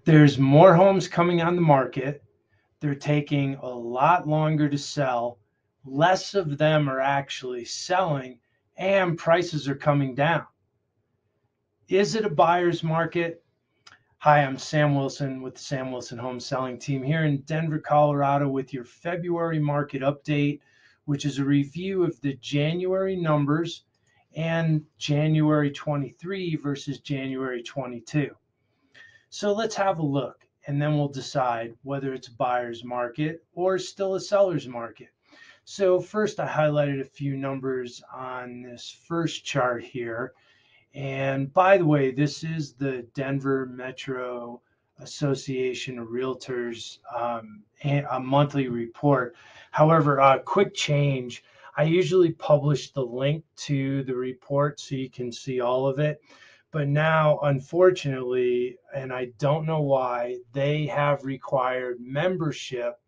There's more homes coming on the market. They're taking a lot longer to sell. Less of them are actually selling, and prices are coming down. Is it a buyer's market? Hi, I'm Sam Wilson with the Sam Wilson Home Selling Team here in Denver, Colorado, with your February market update, which is a review of the January numbers and January 23 versus January 22. So let's have a look, and then we'll decide whether it's a buyer's market or still a seller's market. So first, I highlighted a few numbers on this first chart here. And by the way, this is the Denver Metro Association of Realtors a monthly report. However, a quick change. I usually publish the link to the report so you can see all of it. But now, unfortunately, and I don't know why, they have required membership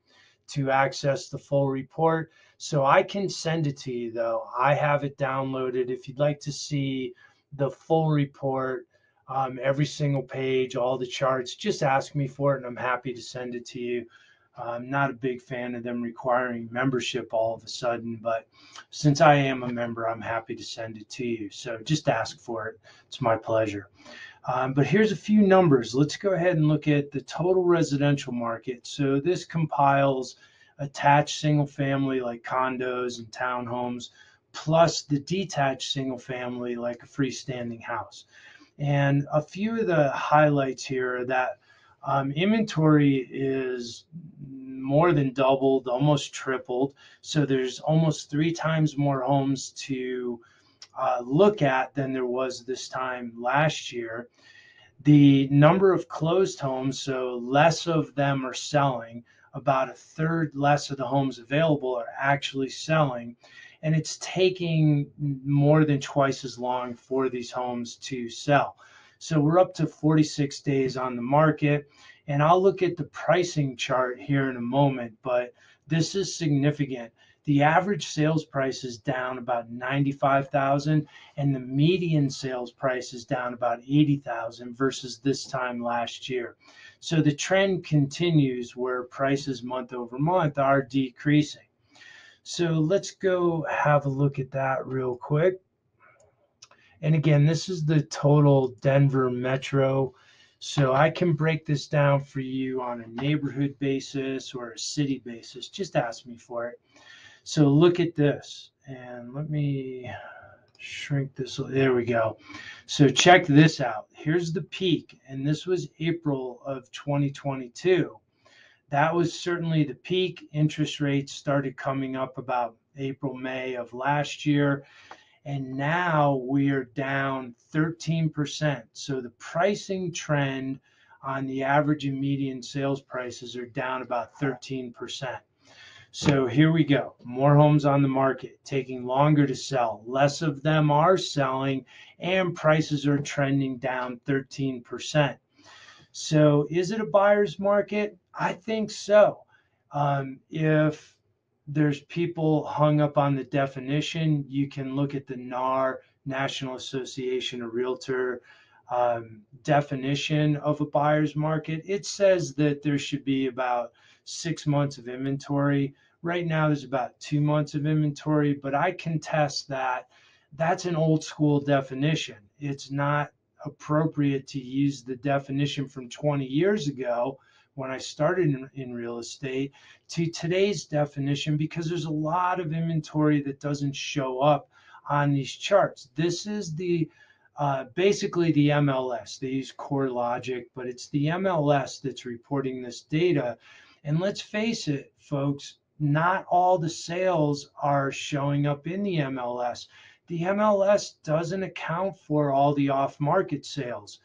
to access the full report. So I can send it to you though. I have it downloaded. If you'd like to see the full report, every single page, all the charts, just ask me for it and I'm happy to send it to you. I'm not a big fan of them requiring membership all of a sudden, but since I am a member, I'm happy to send it to you. So just ask for it. It's my pleasure. But here's a few numbers. Let's go ahead and look at the total residential market. So this compiles attached single family like condos and townhomes, plus the detached single family like a freestanding house. And a few of the highlights here are that inventory is more than doubled, almost tripled. So there's almost 3 times more homes to look at than there was this time last year. The number of closed homes, so less of them are selling, about a third less of the homes available are actually selling, and it's taking more than twice as long for these homes to sell. So we're up to 46 days on the market, and I'll look at the pricing chart here in a moment, but this is significant. The average sales price is down about 95,000 and the median sales price is down about 80,000 versus this time last year. So the trend continues where prices month over month are decreasing. So let's go have a look at that real quick. And again, this is the total Denver Metro. So I can break this down for you on a neighborhood basis or a city basis. Just ask me for it. So look at this, and let me shrink this. There we go. So check this out. Here's the peak, and this was April of 2022. That was certainly the peak. Interest rates started coming up about April, May of last year, and now we are down 13%. So the pricing trend on the average and median sales prices are down about 13%. So here we go. More homes on the market, taking longer to sell. Less of them are selling, and prices are trending down 13%. So is it a buyer's market? I think so. If there's people hung up on the definition, you can look at the NAR, National Association of Realtor, definition of a buyer's market. It says that there should be about 6 months of inventory. Right now, there's about 2 months of inventory, but I contest that that's an old school definition. It's not appropriate to use the definition from 20 years ago when I started in real estate to today's definition because there's a lot of inventory that doesn't show up on these charts. This is the basically the MLS. They use CoreLogic, but it's the MLS that's reporting this data. And let's face it, folks, not all the sales are showing up in the MLS. The MLS doesn't account for all the off-market sales.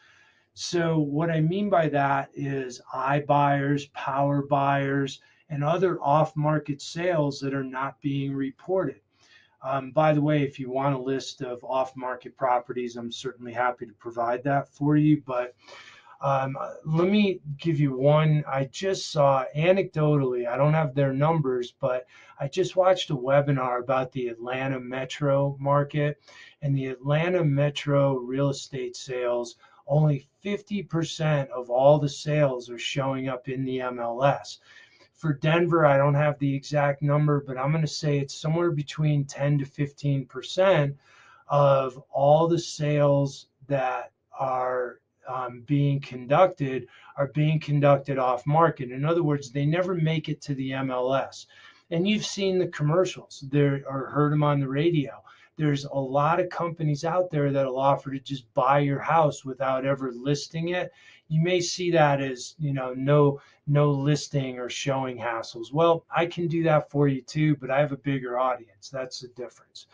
So what I mean by that is iBuyers, power buyers, and other off-market sales that are not being reported. By the way, if you want a list of off-market properties, I'm certainly happy to provide that for you. But let me give you one. I just saw anecdotally, I don't have their numbers, but I just watched a webinar about the Atlanta metro market, and the Atlanta metro real estate sales, only 50% of all the sales are showing up in the MLS. For Denver, I don't have the exact number, but I'm going to say it's somewhere between 10 to 15% of all the sales that are being conducted off market. In other words, they never make it to the MLS. And you've seen the commercials there or heard them on the radio. There's a lot of companies out there that'll offer to just buy your house without ever listing it. You may see that as, no listing or showing hassles. Well, I can do that for you too, but I have a bigger audience. That's the difference.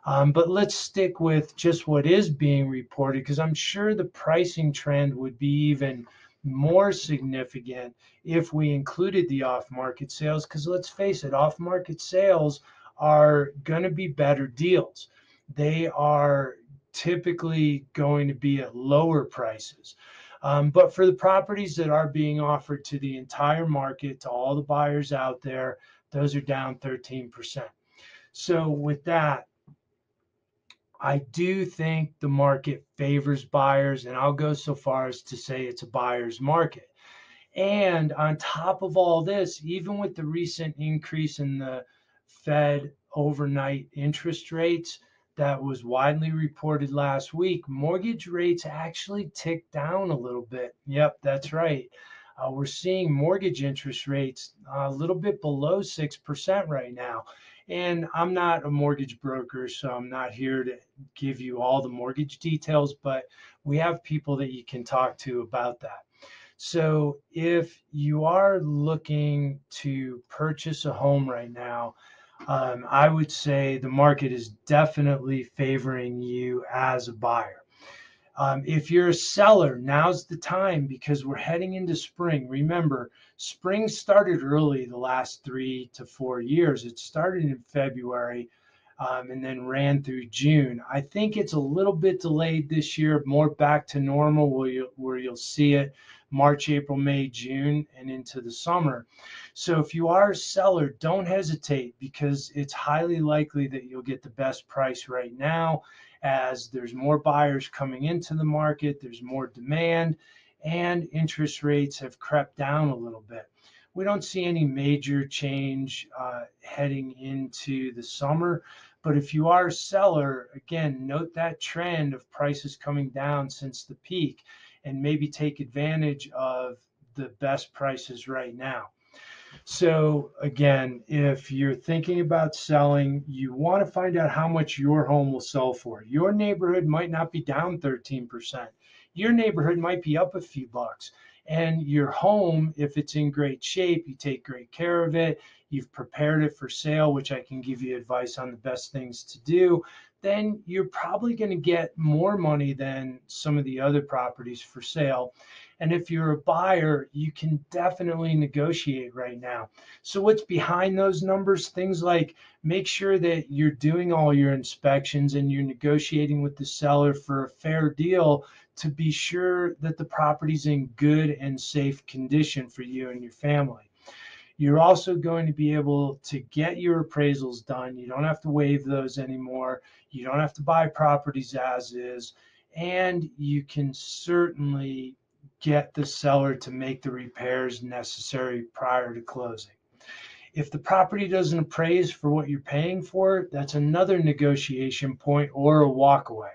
But let's stick with just what is being reported, because I'm sure the pricing trend would be even more significant if we included the off-market sales, because let's face it, off-market sales are going to be better deals. They are typically going to be at lower prices. But for the properties that are being offered to the entire market, to all the buyers out there, those are down 13%. So with that, I do think the market favors buyers, and I'll go so far as to say it's a buyer's market. And on top of all this, even with the recent increase in the Fed overnight interest rates that was widely reported last week, mortgage rates actually ticked down a little bit. Yep, that's right. We're seeing mortgage interest rates a little bit below 6% right now. And I'm not a mortgage broker, so I'm not here to give you all the mortgage details, but we have people that you can talk to about that. So if you are looking to purchase a home right now, I would say the market is definitely favoring you as a buyer. If you're a seller, now's the time, because we're heading into spring. Remember, spring started early the last 3 to 4 years. It started in February and then ran through June. I think it's a little bit delayed this year, more back to normal, where you'll see it March, April, May, June, and into the summer. So if you are a seller, don't hesitate, because it's highly likely that you'll get the best price right now, as there's more buyers coming into the market, there's more demand, and interest rates have crept down a little bit. We don't see any major change heading into the summer. But if you are a seller, again, note that trend of prices coming down since the peak, and maybe take advantage of the best prices right now. So again, if you're thinking about selling, you want to find out how much your home will sell for. Your neighborhood might not be down 13%. Your neighborhood might be up a few bucks. And your home, if it's in great shape, you take great care of it, you've prepared it for sale, which I can give you advice on the best things to do, then you're probably going to get more money than some of the other properties for sale. And if you're a buyer, you can definitely negotiate right now. So what's behind those numbers? Things like make sure that you're doing all your inspections and you're negotiating with the seller for a fair deal to be sure that the property's in good and safe condition for you and your family. You're also going to be able to get your appraisals done. You don't have to waive those anymore. You don't have to buy properties as is. And you can certainly get the seller to make the repairs necessary prior to closing. If the property doesn't appraise for what you're paying for it, that's another negotiation point or a walkaway.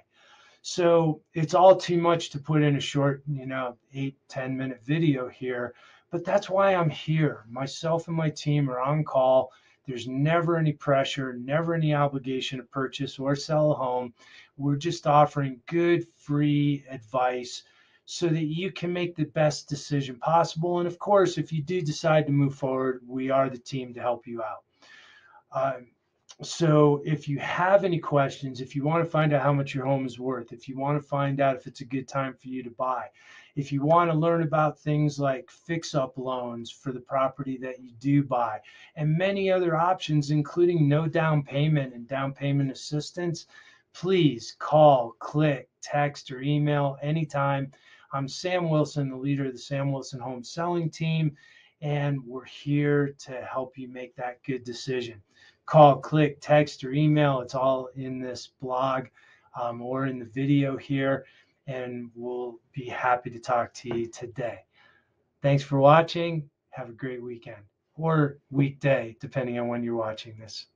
So it's all too much to put in a short, 8-10 minute video here, but that's why I'm here. Myself and my team are on call. There's never any pressure, never any obligation to purchase or sell a home. We're just offering good, free advice so that you can make the best decision possible. And of course, if you do decide to move forward, we are the team to help you out. So if you have any questions, if you want to find out how much your home is worth, if you want to find out if it's a good time for you to buy, if you want to learn about things like fix-up loans for the property that you do buy, and many other options, including no down payment and down payment assistance, please call, click, text, or email anytime. I'm Sam Wilson, the leader of the Sam Wilson Home Selling Team, and we're here to help you make that good decision. Call, click, text, or email. It's all in this blog or in the video here. and we'll be happy to talk to you today. Thanks for watching. Have a great weekend or weekday, depending on when you're watching this.